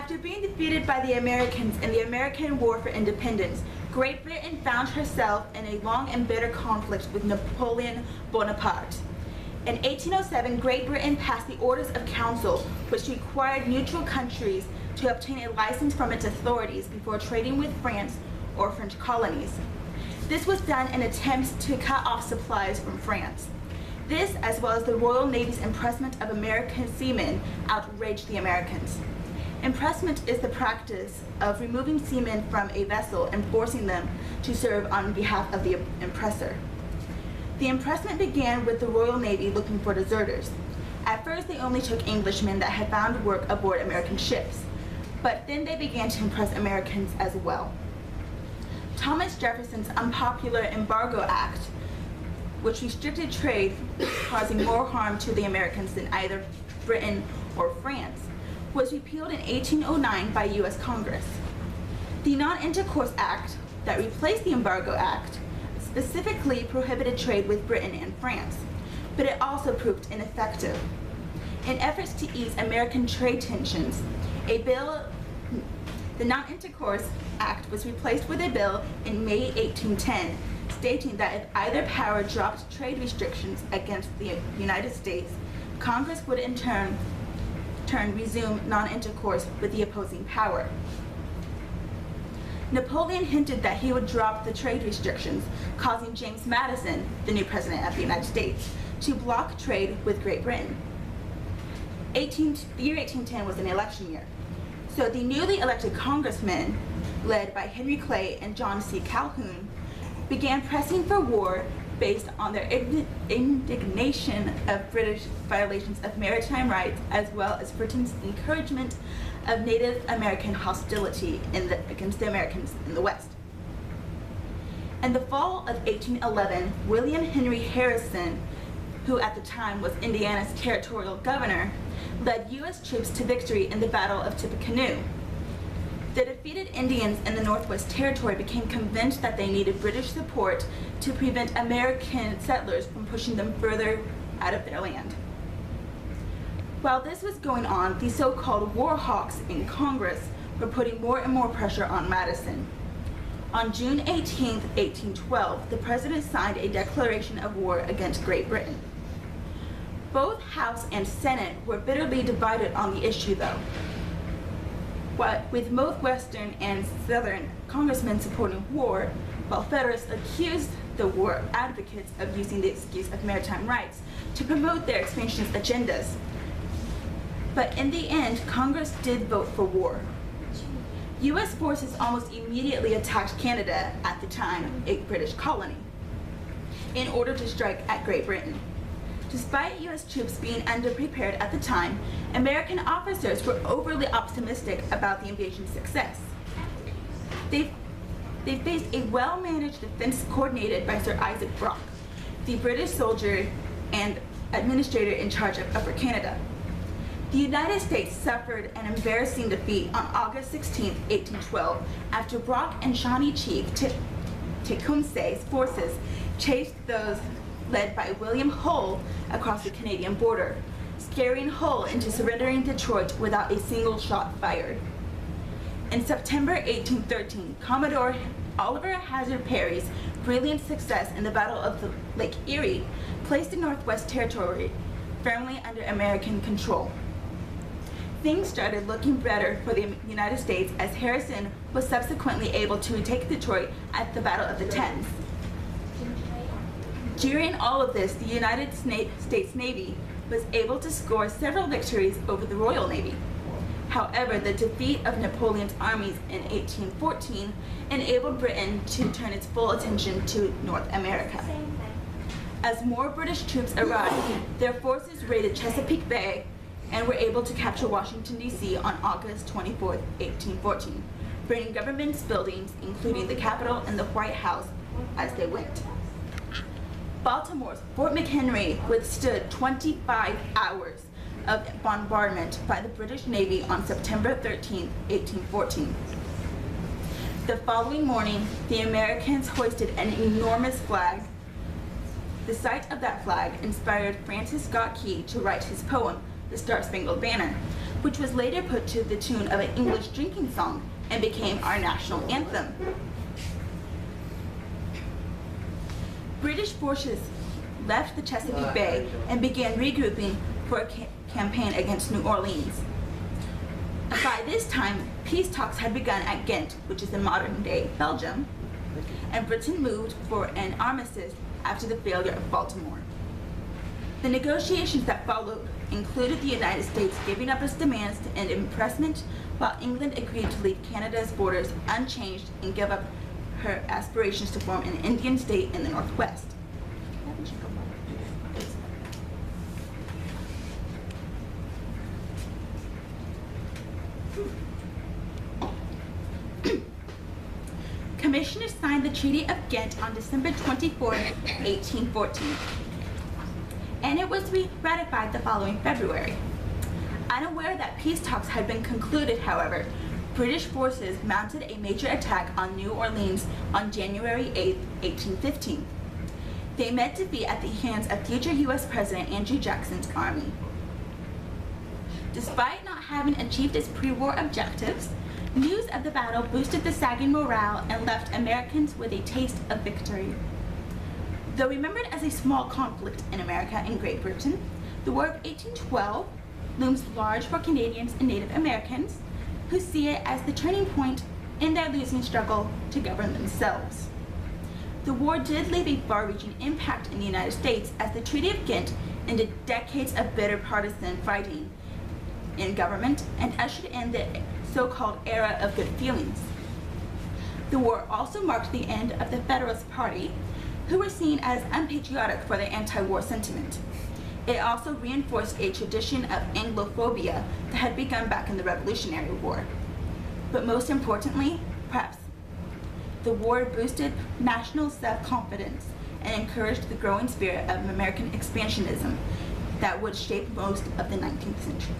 After being defeated by the Americans in the American War for Independence, Great Britain found herself in a long and bitter conflict with Napoleon Bonaparte. In 1807, Great Britain passed the Orders of Council, which required neutral countries to obtain a license from its authorities before trading with France or French colonies. This was done in attempts to cut off supplies from France. This, as well as the Royal Navy's impressment of American seamen, outraged the Americans. Impressment is the practice of removing seamen from a vessel and forcing them to serve on behalf of the impressor. The impressment began with the Royal Navy looking for deserters. At first, they only took Englishmen that had found work aboard American ships, but then they began to impress Americans as well. Thomas Jefferson's unpopular Embargo Act, which restricted trade, causing more harm to the Americans than either Britain or France, was repealed in 1809 by U.S. Congress. The Non-Intercourse Act that replaced the Embargo Act specifically prohibited trade with Britain and France, but it also proved ineffective. In efforts to ease American trade tensions, the Non-Intercourse Act was replaced with a bill in May 1810, stating that if either power dropped trade restrictions against the United States, Congress would in turn resume non-intercourse with the opposing power. Napoleon hinted that he would drop the trade restrictions, causing James Madison, the new president of the United States, to block trade with Great Britain. The year 1810 was an election year, so the newly elected congressmen, led by Henry Clay and John C. Calhoun, began pressing for war based on their indignation of British violations of maritime rights, as well as Britain's encouragement of Native American hostility against the Americans in the West. In the fall of 1811, William Henry Harrison, who at the time was Indiana's territorial governor, led U.S. troops to victory in the Battle of Tippecanoe. The defeated Indians in the Northwest Territory became convinced that they needed British support to prevent American settlers from pushing them further out of their land. While this was going on, the so-called war hawks in Congress were putting more and more pressure on Madison. On June 18, 1812, the president signed a declaration of war against Great Britain. Both House and Senate were bitterly divided on the issue, though, with both Western and Southern congressmen supporting war, while Federalists accused the war advocates of using the excuse of maritime rights to promote their expansionist agendas. But in the end, Congress did vote for war. U.S. forces almost immediately attacked Canada, at the time a British colony, in order to strike at Great Britain. Despite U.S. troops being underprepared at the time, American officers were overly optimistic about the invasion's success. They faced a well-managed defense coordinated by Sir Isaac Brock, the British soldier and administrator in charge of Upper Canada. The United States suffered an embarrassing defeat on August 16, 1812, after Brock and Shawnee Chief Tecumseh's forces chased those led by William Hull across the Canadian border, scaring Hull into surrendering Detroit without a single shot fired. In September 1813, Commodore Oliver Hazard Perry's brilliant success in the Battle of the Lake Erie placed the Northwest Territory firmly under American control. Things started looking better for the United States as Harrison was subsequently able to retake Detroit at the Battle of the Thames. During all of this, the United States Navy was able to score several victories over the Royal Navy. However, the defeat of Napoleon's armies in 1814 enabled Britain to turn its full attention to North America. As more British troops arrived, their forces raided Chesapeake Bay and were able to capture Washington, D.C. on August 24, 1814, burning government buildings, including the Capitol and the White House, as they went. Baltimore's Fort McHenry withstood 25 hours of bombardment by the British Navy on September 13, 1814. The following morning, the Americans hoisted an enormous flag. The sight of that flag inspired Francis Scott Key to write his poem, The Star-Spangled Banner, which was later put to the tune of an English drinking song and became our national anthem. British forces left the Chesapeake Bay and began regrouping for a campaign against New Orleans. By this time, peace talks had begun at Ghent, which is in modern-day Belgium, and Britain moved for an armistice after the failure of Baltimore. The negotiations that followed included the United States giving up its demands to end impressment, while England agreed to leave Canada's borders unchanged and give up her aspirations to form an Indian state in the Northwest. Commissioners signed the Treaty of Ghent on December 24, 1814, and it was ratified the following February. Unaware that peace talks had been concluded, however, British forces mounted a major attack on New Orleans on January 8, 1815. They met defeat at the hands of future U.S. President Andrew Jackson's army. Despite not having achieved its pre-war objectives, news of the battle boosted the sagging morale and left Americans with a taste of victory. Though remembered as a small conflict in America and Great Britain, the War of 1812 looms large for Canadians and Native Americans, who see it as the turning point in their losing struggle to govern themselves. The war did leave a far-reaching impact in the United States, as the Treaty of Ghent ended decades of bitter partisan fighting in government and ushered in the so-called era of good feelings. The war also marked the end of the Federalist Party, who were seen as unpatriotic for their anti-war sentiment. It also reinforced a tradition of Anglophobia that had begun back in the Revolutionary War. But most importantly, perhaps, the war boosted national self-confidence and encouraged the growing spirit of American expansionism that would shape most of the 19th century.